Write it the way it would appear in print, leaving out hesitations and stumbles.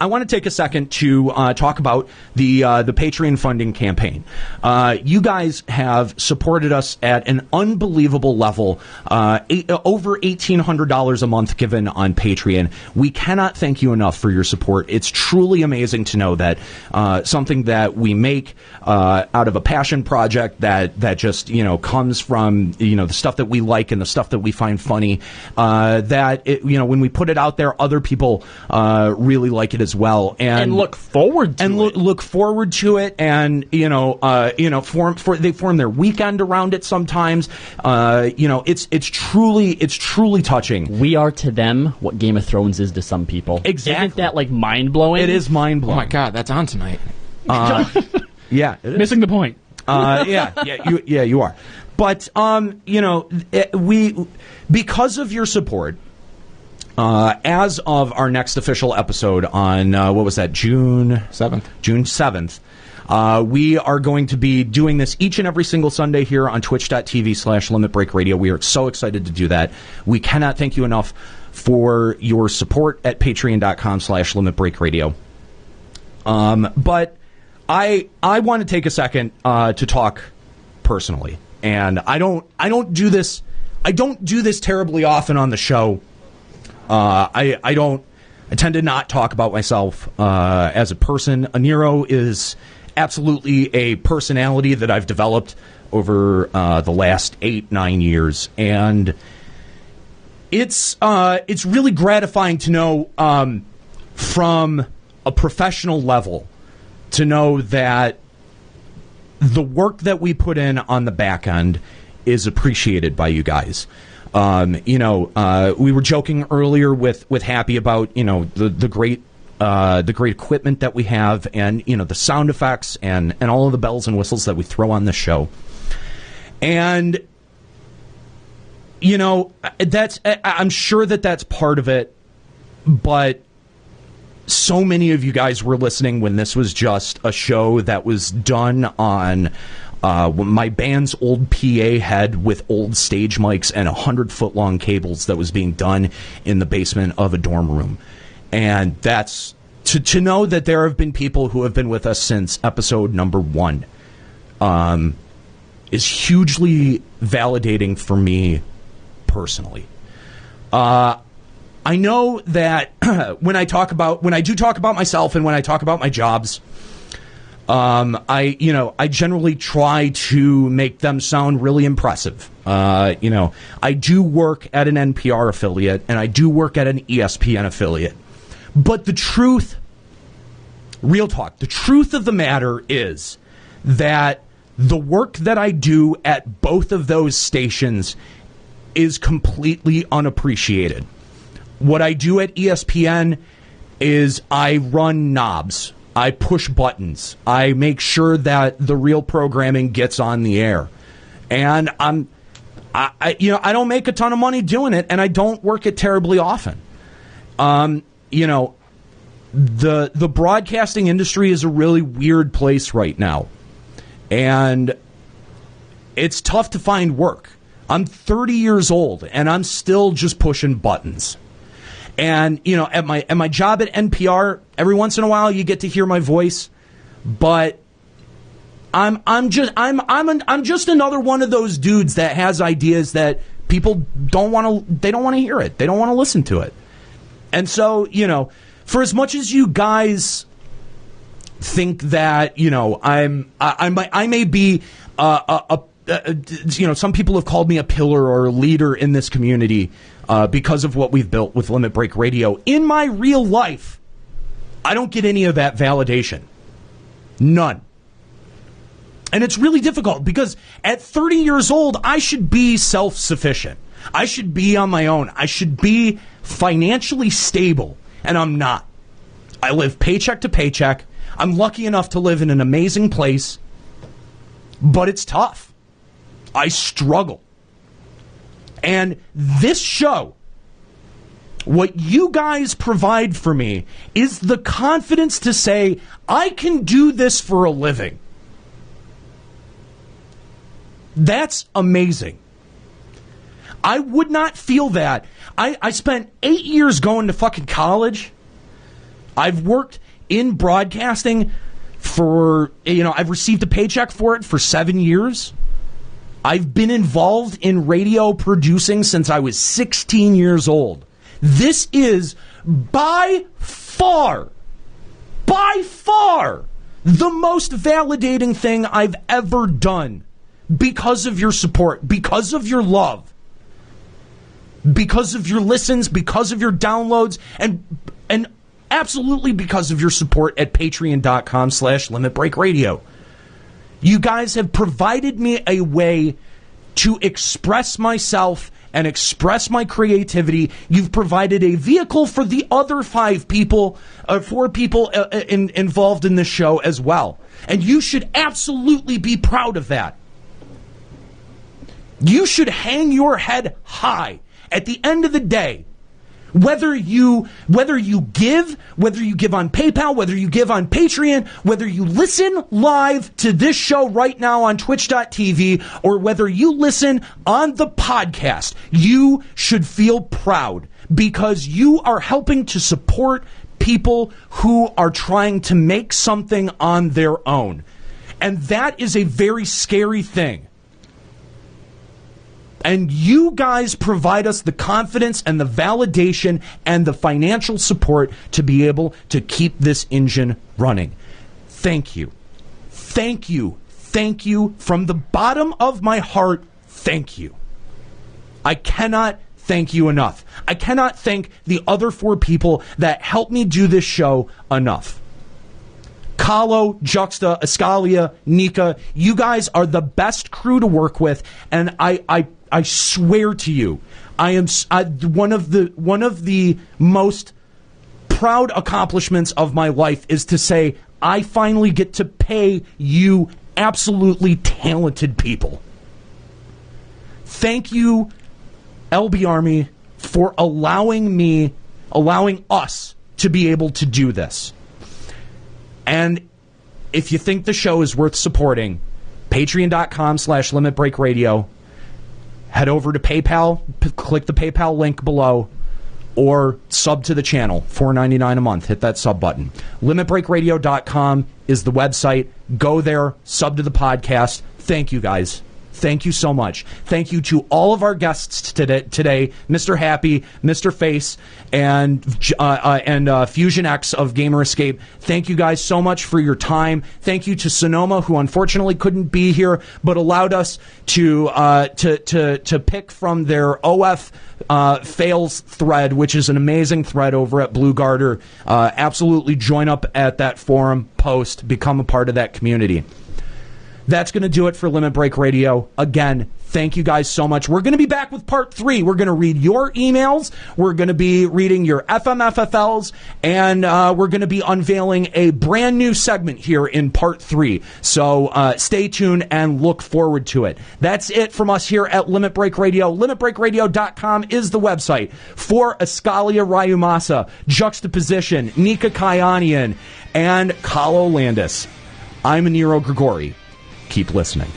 I want to take a second to talk about the Patreon funding campaign. You guys have supported us at an unbelievable level, over $1,800 a month given on Patreon. We cannot thank you enough for your support. It's truly amazing to know that something that we make out of a passion project that just comes from the stuff that we like and the stuff that we find funny, that when we put it out there, other people really like it as well, and look forward to it. Look forward to it, and they form their weekend around it sometimes. It's truly touching. We are to them what Game of Thrones is to some people. Exactly. Isn't that like mind blowing? It is mind blowing. Oh my God, that's on tonight. Yeah, missing the point. You are. But we, because of your support, as of our next official episode on June 7th. June 7th. We are going to be doing this each and every single Sunday here on twitch.tv/Limit Break Radio. We are so excited to do that. We cannot thank you enough for your support at patreon.com/Limit Break Radio. But I want to take a second to talk personally, and I don't do this terribly often on the show. I tend to not talk about myself as a person. Aniero is absolutely a personality that I've developed over the last 8-9 years, and it's really gratifying to know from a professional level to know that the work that we put in on the back end is appreciated by you guys. We were joking earlier with Happy about the great equipment that we have, and the sound effects and all of the bells and whistles that we throw on the show. And I'm sure that's part of it, but so many of you guys were listening when this was just a show that was done on my band's old PA head with old stage mics and 100-foot-long cables that was being done in the basement of a dorm room. And that's to know that there have been people who have been with us since episode number 1 is hugely validating for me personally. I know that when I do talk about myself and when I talk about my jobs, I generally try to make them sound really impressive. I do work at an NPR affiliate and I do work at an ESPN affiliate. But the truth, real talk, the truth of the matter is that the work that I do at both of those stations is completely unappreciated. What I do at ESPN is I run knobs. I push buttons. I make sure that the real programming gets on the air. And I don't make a ton of money doing it, and I don't work it terribly often. The broadcasting industry is a really weird place right now. And it's tough to find work. I'm 30 years old, and I'm still just pushing buttons. And at my job at NPR, every once in a while you get to hear my voice, but I'm just another one of those dudes that has ideas that people don't want to hear it. They don't want to listen to it. And so, for as much as you guys think that I may be some people have called me a pillar or a leader in this community because of what we've built with Limit Break Radio. In my real life, I don't get any of that validation. None. And it's really difficult because at 30 years old, I should be self-sufficient. I should be on my own. I should be financially stable, and I'm not. I live paycheck to paycheck. I'm lucky enough to live in an amazing place, but it's tough. I struggle. And this show, what you guys provide for me is the confidence to say, I can do this for a living. That's amazing. I would not feel that. I spent 8 years going to fucking college. I've worked in broadcasting for, I've received a paycheck for it for 7 years. I've been involved in radio producing since I was 16 years old. This is by far, the most validating thing I've ever done because of your support, because of your love, because of your listens, because of your downloads, and absolutely because of your support at patreon.com/Limit Break Radio. You guys have provided me a way to express myself and express my creativity. You've provided a vehicle for the other 4 people involved in this show as well. And you should absolutely be proud of that. You should hang your head high at the end of the day. Whether you give on PayPal, whether you give on Patreon, whether you listen live to this show right now on twitch.tv, or whether you listen on the podcast, you should feel proud because you are helping to support people who are trying to make something on their own. And that is a very scary thing. And you guys provide us the confidence and the validation and the financial support to be able to keep this engine running. Thank you. Thank you. Thank you. From the bottom of my heart, thank you. I cannot thank you enough. I cannot thank the other 4 people that helped me do this show enough. Kahlo, Juxta, Escalia, Nika, you guys are the best crew to work with, and I swear to you, I am one of the most proud accomplishments of my life is to say I finally get to pay you absolutely talented people. Thank you, LB Army, for allowing us to be able to do this. And if you think the show is worth supporting, patreon.com/Limit Break Radio. Head over to PayPal, click the PayPal link below, or sub to the channel, $4.99 a month. Hit that sub button. LimitBreakRadio.com is the website. Go there, sub to the podcast. Thank you, guys. Thank you so much. Thank you to all of our guests today, Mr. Happy, Mr. Face, and Fusion X of Gamer Escape. Thank you guys so much for your time. Thank you to Sonoma, who unfortunately couldn't be here, but allowed us to pick from their OF fails thread, which is an amazing thread over at Blue Garter. Absolutely join up at that forum, post, become a part of that community. That's going to do it for Limit Break Radio. Again, thank you guys so much. We're going to be back with part 3. We're going to read your emails. We're going to be reading your FMFFLs. And we're going to be unveiling a brand new segment here in part 3. So stay tuned and look forward to it. That's it from us here at Limit Break Radio. LimitBreakRadio.com is the website for Escalia Ryumasa, Juxtaposition, Nika Kayanian, and Kahlo Landis. I'm Aniero Grigori. Keep listening.